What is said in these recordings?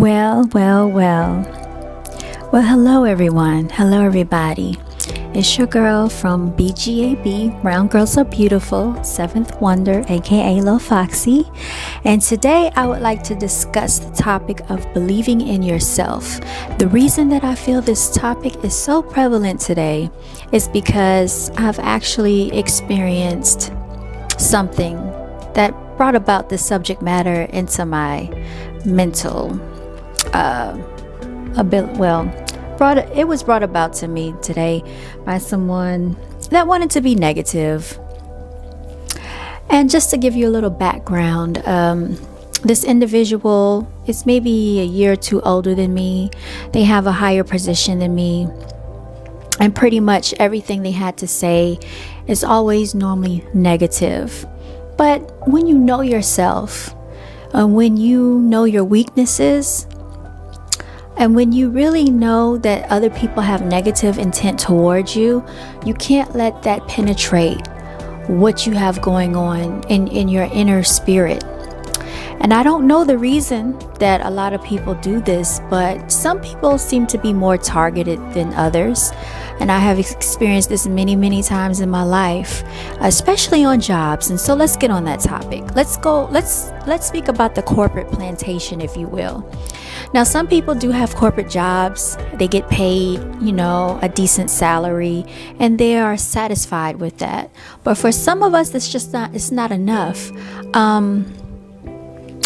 Well, hello everyone. Hello everybody. It's your girl from BGAB, Brown Girls Are Beautiful, 7th Wonder, aka Lil Foxy. And today I would like to discuss the topic of believing in yourself. The reason that I feel this topic is so prevalent today is because I've actually experienced something that brought about the subject matter into my mental it was brought about to me today by someone that wanted to be negative. And just to give you a little background, this individual is maybe a year or two older than me. They have a higher position than me, and pretty much everything they had to say is always normally negative. But when you know yourself, when you know your weaknesses, and when you really know that other people have negative intent towards you, you can't let that penetrate what you have going on in your inner spirit. And I don't know the reason that a lot of people do this, but some people seem to be more targeted than others. And I have experienced this many times in my life, especially on jobs. And so let's get on that topic. Let's speak about the corporate plantation, if you will. Now, some people do have corporate jobs. They get paid, a decent salary, and they are satisfied with that. But for some of us, it's not enough.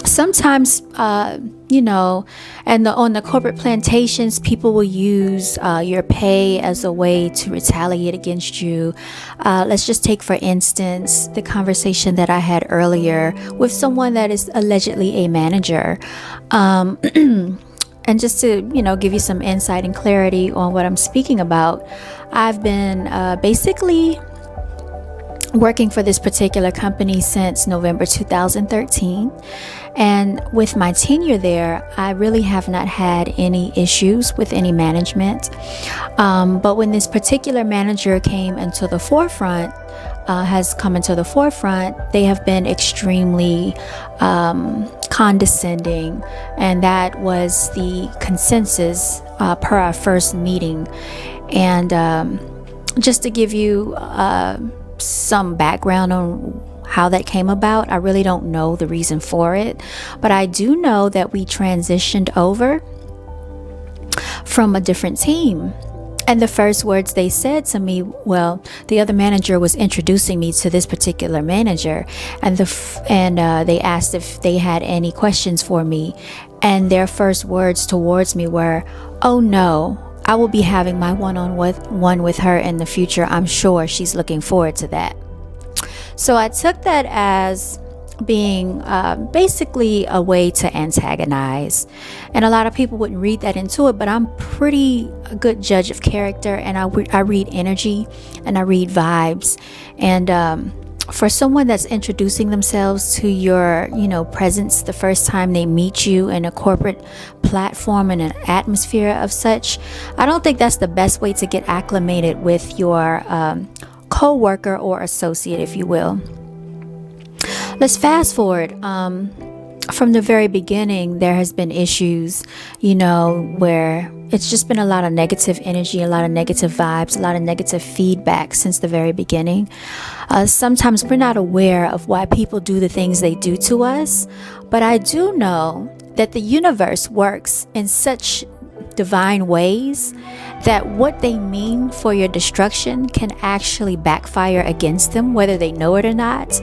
Sometimes, and on the corporate plantations, people will use your pay as a way to retaliate against you. Let's just take, for instance, the conversation that I had earlier with someone that is allegedly a manager. And just to, give you some insight and clarity on what I'm speaking about, I've been basically working for this particular company since November 2013. And with my tenure there, I really have not had any issues with any management. But when this particular manager came into the forefront, they have been extremely condescending. And that was the consensus per our first meeting. And just to give you some background on how that came about, I really don't know the reason for it, but I do know that we transitioned over from a different team. And the first words they said to me, the other manager was introducing me to this particular manager, and they asked if they had any questions for me, and their first words towards me were, "Oh no, I will be having my one-on-one with her in the future. I'm sure she's looking forward to that." So I took that as being basically a way to antagonize. And a lot of people wouldn't read that into it, but I'm pretty a good judge of character, and I read energy and I read vibes. And for someone that's introducing themselves to your presence the first time they meet you in a corporate platform and an atmosphere of such, I don't think that's the best way to get acclimated with your co-worker or associate, if you will. Let's fast forward. From the very beginning, there has been issues, where it's just been a lot of negative energy, a lot of negative vibes, a lot of negative feedback since the very beginning. Sometimes we're not aware of why people do the things they do to us, but I do know that the universe works in such divine ways that what they mean for your destruction can actually backfire against them, whether they know it or not.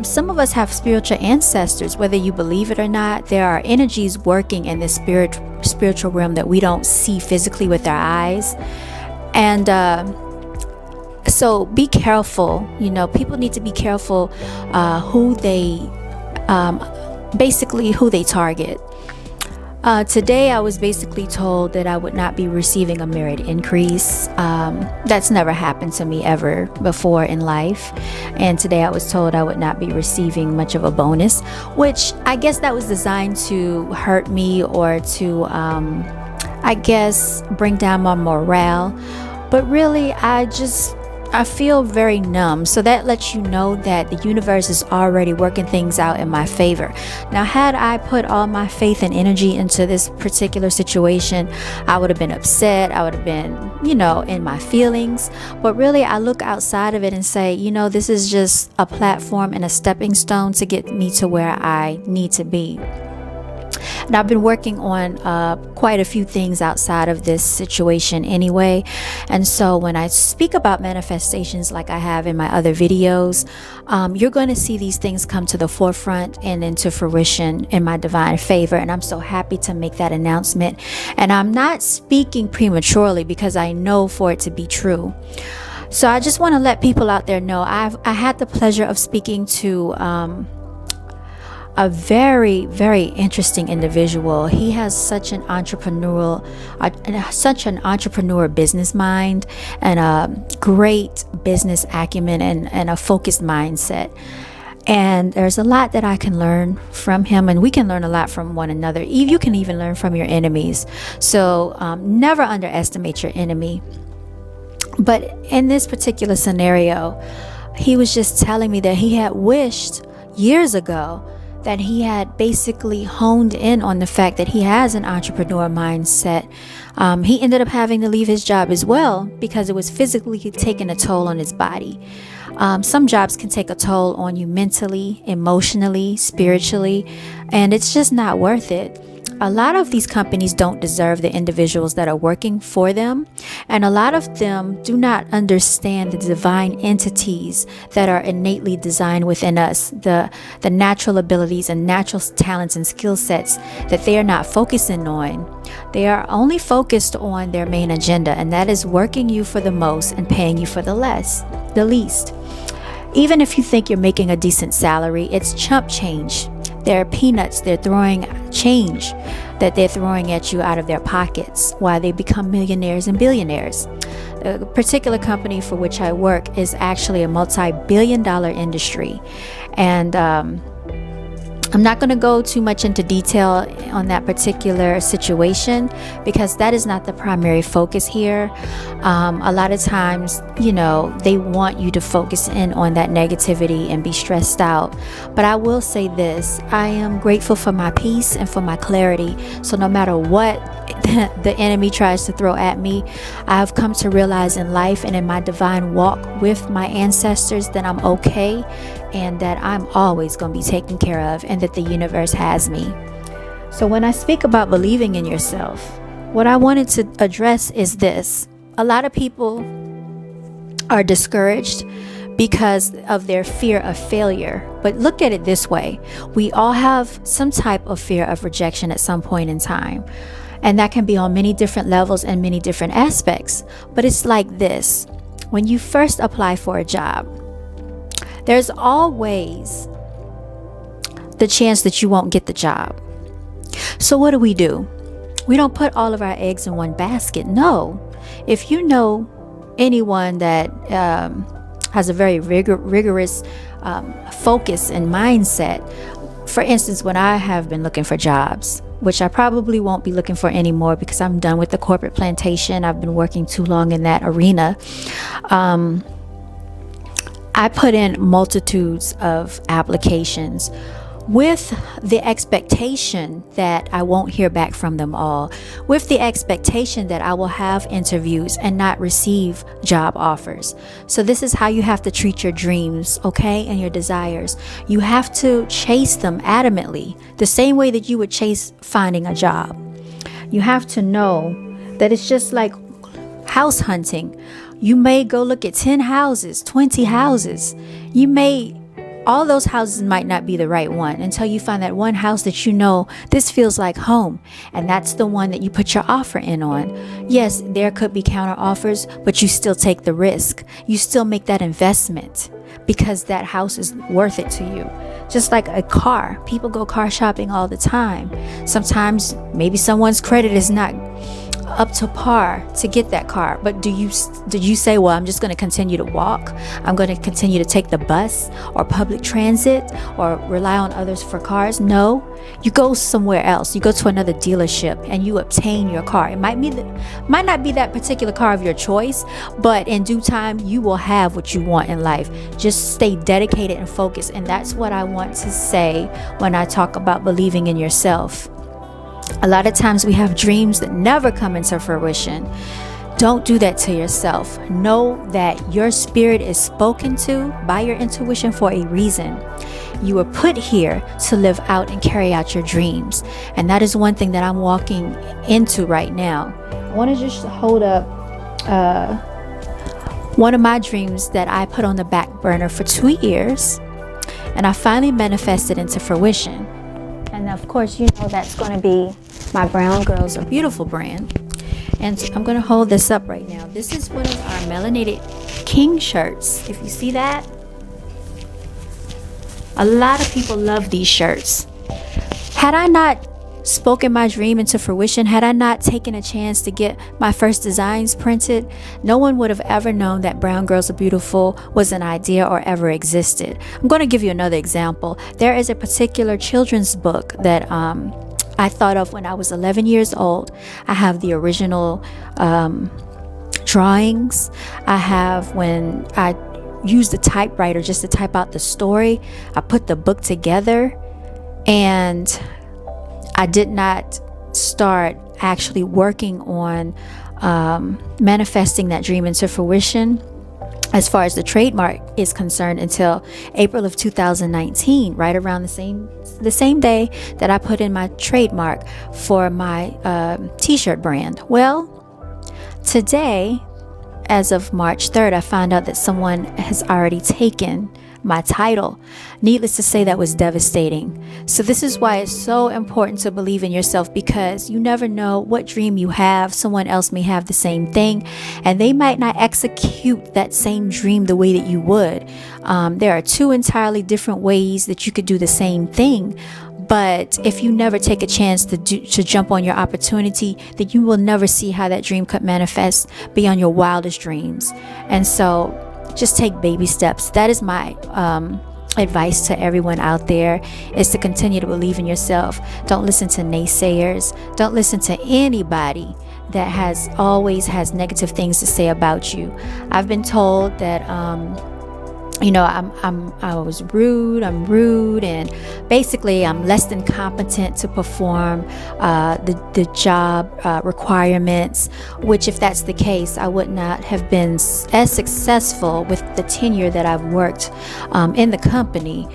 Some of us have spiritual ancestors, whether you believe it or not. There are energies working in the spiritual realm that we don't see physically with our eyes. And so be careful. People need to be careful who they target. Today I was basically told that I would not be receiving a merit increase. That's never happened to me ever before in life. And today I was told I would not be receiving much of a bonus, which I guess that was designed to hurt me or to, bring down my morale. But really, I just I feel very numb. So that lets you know that the universe is already working things out in my favor. Now, had I put all my faith and energy into this particular situation, I would have been upset. I would have been, in my feelings. But really, I look outside of it and say, this is just a platform and a stepping stone to get me to where I need to be. And I've been working on quite a few things outside of this situation anyway. And so when I speak about manifestations like I have in my other videos, you're going to see these things come to the forefront and into fruition in my divine favor. And I'm so happy to make that announcement. And I'm not speaking prematurely because I know for it to be true. So I just want to let people out there know I had the pleasure of speaking to a very, very interesting individual. He has such an entrepreneur business mind and a great business acumen and a focused mindset. And there's a lot that I can learn from him, and we can learn a lot from one another. You can even learn from your enemies. So never underestimate your enemy. But in this particular scenario, he was just telling me that he had wished years ago that he had basically honed in on the fact that he has an entrepreneur mindset. He ended up having to leave his job as well because it was physically taking a toll on his body. Some jobs can take a toll on you mentally, emotionally, spiritually, and it's just not worth it. A lot of these companies don't deserve the individuals that are working for them, and a lot of them do not understand the divine entities that are innately designed within us, the natural abilities and natural talents and skill sets that they are not focusing on. They are only focused on their main agenda, and that is working you for the most and paying you for the least. Even if you think you're making a decent salary, it's chump change. They're peanuts. They're throwing change that they're throwing at you out of their pockets while they become millionaires and billionaires. The particular company for which I work is actually a multi-billion-dollar industry. And I'm not going to go too much into detail on that particular situation because that is not the primary focus here. A lot of times, they want you to focus in on that negativity and be stressed out. But I will say this, I am grateful for my peace and for my clarity. So no matter what the enemy tries to throw at me, I have come to realize in life and in my divine walk with my ancestors that I'm okay and that I'm always going to be taken care of and that the universe has me. So when I speak about believing in yourself, what I wanted to address is this. A lot of people are discouraged because of their fear of failure. But look at it this way. We all have some type of fear of rejection at some point in time. And that can be on many different levels and many different aspects. But it's like this. When you first apply for a job, there's always the chance that you won't get the job. So what do? We don't put all of our eggs in one basket. No. If you know anyone that has a very rigorous focus and mindset, for instance, when I have been looking for jobs, which I probably won't be looking for anymore because I'm done with the corporate plantation. I've been working too long in that arena. I put in multitudes of applications with the expectation that I won't hear back from them all, with the expectation that I will have interviews and not receive job offers. So this is how you have to treat your dreams, okay, and your desires. You have to chase them adamantly, the same way that you would chase finding a job. You have to know that it's just like house hunting. You may go look at 10 houses, 20 houses. All those houses might not be the right one until you find that one house that you know this feels like home, and that's the one that you put your offer in on. Yes, there could be counter offers, but you still take the risk. You still make that investment because that house is worth it to you. Just like a car. People go car shopping all the time. Sometimes maybe someone's credit is not up to par to get that car. But did you say, well, I'm just going to continue to walk, I'm going to continue to take the bus or public transit or rely on others for cars? No, you go somewhere else. You go to another dealership and you obtain your car. It might not be that particular car of your choice, but in due time you will have what you want in life. Just stay dedicated and focused. And that's what I want to say when I talk about believing in yourself. A lot of times we have dreams that never come into fruition. Don't do that to yourself. Know that your spirit is spoken to by your intuition for a reason. You were put here to live out and carry out your dreams. And that is one thing that I'm walking into right now. I want to just hold up one of my dreams that I put on the back burner for 2 years. And I finally manifested into fruition. And of course, you know that's going to be my Brown Girls Are Beautiful brand. And I'm going to hold this up right now. This is one of our melanated king shirts. If you see that, a lot of people love these shirts. Had I not spoken my dream into fruition, had I not taken a chance to get my first designs printed, no one would have ever known that Brown Girls Are Beautiful was an idea or ever existed. I'm going to give you another example. There is a particular children's book that I thought of when I was 11 years old. I have the original drawings. I have when I used the typewriter just to type out the story. I put the book together, and I did not start actually working on manifesting that dream into fruition as far as the trademark is concerned until April of 2019, right around the same day that I put in my trademark for my t-shirt brand. Well, today, as of March 3rd, I found out that someone has already taken my title. Needless to say, that was devastating. So this is why it's so important to believe in yourself, because you never know what dream you have. Someone else may have the same thing, and they might not execute that same dream the way that you would. There are two entirely different ways that you could do the same thing. But if you never take a chance to jump on your opportunity, then you will never see how that dream could manifest beyond your wildest dreams. And so just take baby steps. That is my advice to everyone out there, is to continue to believe in yourself. Don't listen to naysayers. Don't listen to anybody that always has negative things to say about you. I've been told that I was rude. I'm rude, and basically I'm less than competent to perform the job requirements. Which, if that's the case, I would not have been as successful with the tenure that I've worked in the company,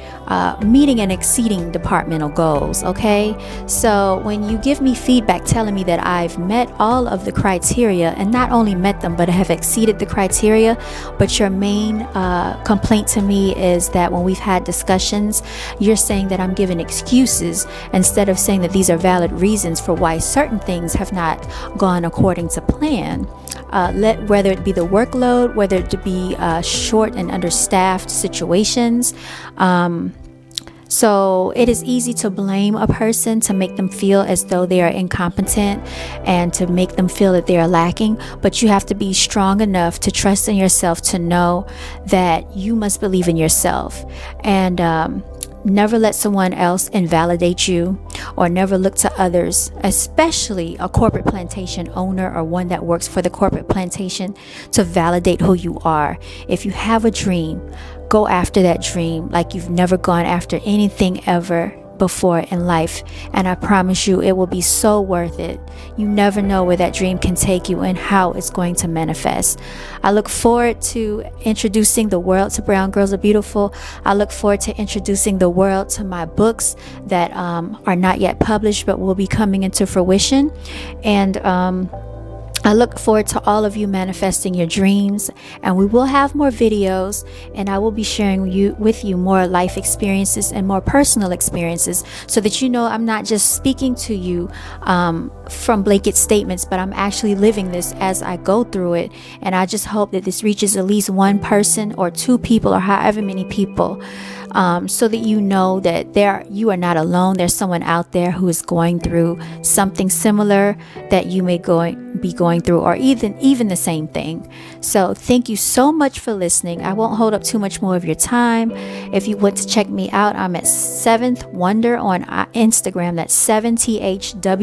meeting and exceeding departmental goals. Okay, so when you give me feedback telling me that I've met all of the criteria, and not only met them but have exceeded the criteria, but your main complaint to me is that when we've had discussions, you're saying that I'm giving excuses instead of saying that these are valid reasons for why certain things have not gone according to plan. Whether it be the workload, whether it be short and understaffed situations. So it is easy to blame a person, to make them feel as though they are incompetent, and to make them feel that they are lacking. But you have to be strong enough to trust in yourself, to know that you must believe in yourself, and never let someone else invalidate you, or never look to others, especially a corporate plantation owner or one that works for the corporate plantation, to validate who you are. If you have a dream, go after that dream like you've never gone after anything ever before in life, and I promise you it will be so worth it. You never know where that dream can take you and how it's going to manifest. I look forward to introducing the world to Brown Girls Are Beautiful. I look forward to introducing the world to my books that are not yet published but will be coming into fruition. And I look forward to all of you manifesting your dreams, and we will have more videos, and I will be sharing with you more life experiences and more personal experiences, so that you know I'm not just speaking to you from blanket statements, but I'm actually living this as I go through it. And I just hope that this reaches at least one person or two people, or however many people so that you know that you are not alone. There's someone out there who is going through something similar that you may be going through, or even the same thing. So thank you so much for listening. I won't hold up too much more of your time. If you want to check me out, I'm at 7th Wonder on Instagram. That's 7THWONDAR,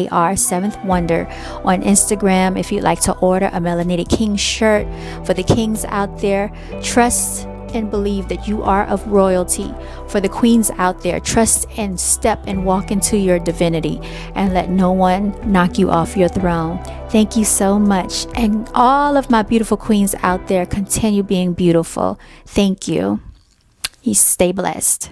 7th Wonder on Instagram. If you'd like to order a Melanated King shirt for the kings out there, trust and believe that you are of royalty. For the queens out there, trust and step and walk into your divinity, and let no one knock you off your throne. Thank you so much. And all of my beautiful queens out there, continue being beautiful. Thank you. You stay blessed.